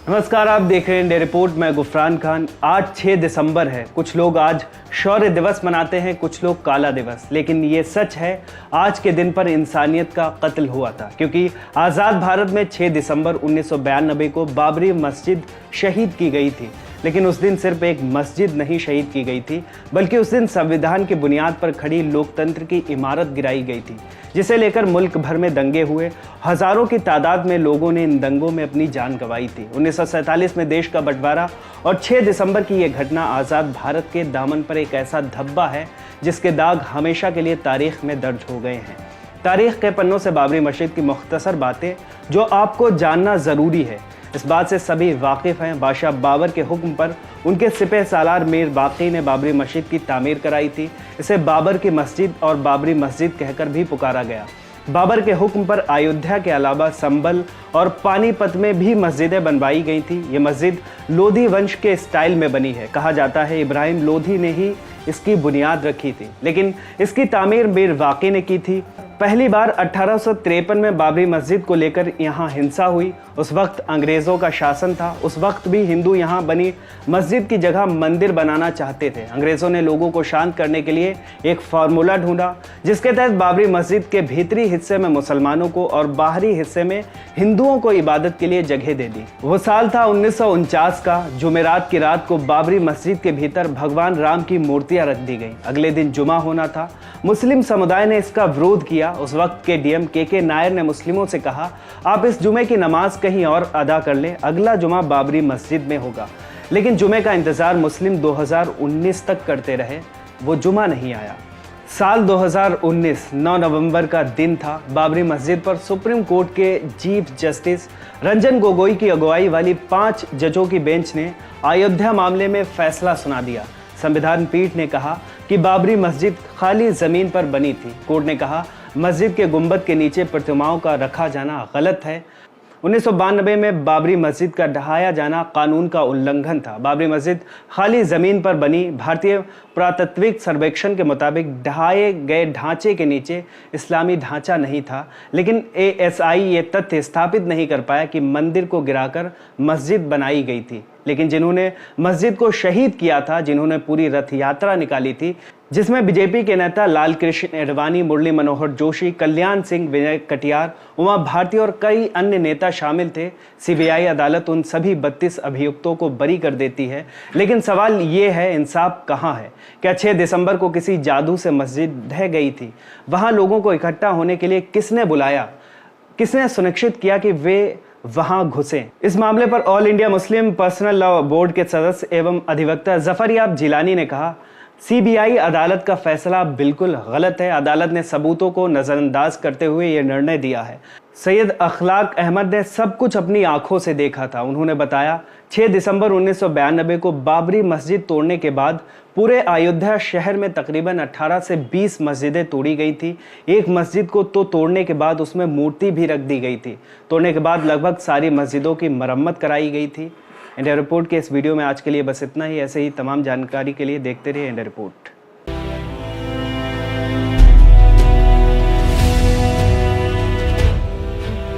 नमस्कार, आप देख रहे हैं इंडिया रिपोर्ट। मैं गुफरान खान। आज 6 दिसंबर है। कुछ लोग आज शौर्य दिवस मनाते हैं, कुछ लोग काला दिवस। लेकिन ये सच है, आज के दिन पर इंसानियत का कत्ल हुआ था, क्योंकि आज़ाद भारत में 6 दिसंबर 1992 को बाबरी मस्जिद शहीद की गई थी। लेकिन उस दिन सिर्फ एक मस्जिद नहीं शहीद की गई थी, बल्कि उस दिन संविधान की बुनियाद पर खड़ी लोकतंत्र की इमारत गिराई गई थी, जिसे लेकर मुल्क भर में दंगे हुए। हजारों की तादाद में लोगों ने इन दंगों में अपनी जान गंवाई थी। 1947 में देश का बंटवारा और 6 दिसंबर की यह घटना आज़ाद भारत के दामन पर एक ऐसा धब्बा है जिसके दाग हमेशा के लिए तारीख में दर्ज हो गए हैं। तारीख के पन्नों से बाबरी मस्जिद की मुख्तसर बातें जो आपको जानना ज़रूरी है। इस बात से सभी वाकिफ़ हैं, बादशाह बाबर के हुक्म पर उनके सिपह सालार मीर बाकी ने बाबरी मस्जिद की तामीर कराई थी। इसे बाबर की मस्जिद और बाबरी मस्जिद कहकर भी पुकारा गया। बाबर के हुक्म पर अयोध्या के अलावा संभल और पानीपत में भी मस्जिदें बनवाई गई थी। ये मस्जिद लोधी वंश के स्टाइल में बनी है। कहा जाता है इब्राहिम लोधी ने ही इसकी बुनियाद रखी थी, लेकिन इसकी तामीर मीर वाकी ने की थी। पहली बार 1853 में बाबरी मस्जिद को लेकर यहाँ हिंसा हुई। उस वक्त अंग्रेज़ों का शासन था। उस वक्त भी हिंदू यहाँ बनी मस्जिद की जगह मंदिर बनाना चाहते थे। अंग्रेज़ों ने लोगों को शांत करने के लिए एक फार्मूला ढूंढा, जिसके तहत बाबरी मस्जिद के भीतरी हिस्से में मुसलमानों को और बाहरी हिस्से में हिंदुओं को इबादत के लिए जगह दे दी। वो साल था 1949 का। जुमेरात की रात को बाबरी मस्जिद के भीतर भगवान राम की मूर्तियां रख दी गई। अगले दिन जुमा होना था। मुस्लिम समुदाय ने इसका विरोध किया। उस वक्त के डीएम के नायर ने मुस्लिमों से कहा, आप इस जुमे की नमाज कहीं और अदा कर लें, अगला जुमा बाबरी मस्जिद में होगा। लेकिन जुमे का इंतजार मुस्लिम 2019 तक करते रहे। वो जुमा नहीं आया। साल 2019 9 नवंबर का दिन था। बाबरी मस्जिद पर सुप्रीम कोर्ट के चीफ जस्टिस रंजन गोगोई की अगुवाई वाली 5 जजों की बेंच ने अयोध्या मामले में फैसला सुना दिया। संविधान पीठ ने कहा कि बाबरी मस्जिद खाली जमीन पर बनी थी। कोर्ट ने कहा मस्जिद के गुंबद के नीचे प्रतिमाओं का रखा जाना गलत है। 1992 में बाबरी मस्जिद का ढहाया जाना कानून का उल्लंघन था। बाबरी मस्जिद खाली ज़मीन पर बनी। भारतीय पुरातत्विक सर्वेक्षण के मुताबिक ढहाए गए ढांचे के नीचे इस्लामी ढांचा नहीं था। लेकिन ASI ये तथ्य स्थापित नहीं कर पाया कि मंदिर को गिराकर मस्जिद बनाई गई थी। लेकिन जिन्होंने मस्जिद को शहीद किया था, जिन्होंने पूरी रथ यात्रा निकाली थी, जिसमें बीजेपी के नेता लाल कृष्ण आडवाणी, मुरली मनोहर जोशी, कल्याण सिंह, विनय कटियार, उमा भारती और कई अन्य नेता शामिल थे, CBI अदालत उन सभी 32 अभियुक्तों को बरी कर देती है। लेकिन सवाल ये है, इंसाफ कहाँ है? क्या 6 दिसंबर को किसी जादू से मस्जिद ढह गई थी? वहाँ लोगों को इकट्ठा होने के लिए किसने बुलाया? किसने सुनिश्चित किया कि वे वहां घुसे? इस मामले पर all India Muslim personal law board के सदस्य एवं अधिवक्ता जफरयाब जिलानी ने कहा, CBI अदालत का फैसला बिल्कुल गलत है। अदालत ने सबूतों को नजरअंदाज करते हुए यह निर्णय दिया है। सैयद अखलाक अहमद ने सब कुछ अपनी आंखों से देखा था। उन्होंने बताया 6 दिसंबर 1992 को बाबरी मस्जिद तोड़ने के बाद पूरे अयोध्या शहर में तकरीबन 18 से 20 मस्जिदें तोड़ी गई थी। एक मस्जिद को तो तोड़ने के बाद उसमें मूर्ति भी रख दी गई थी। तोड़ने के बाद लगभग सारी मस्जिदों की मरम्मत कराई गई थी। इंडिया रिपोर्ट के इस वीडियो में आज के लिए बस इतना ही। ऐसे ही तमाम जानकारी के लिए देखते रहिए इंडिया रिपोर्ट।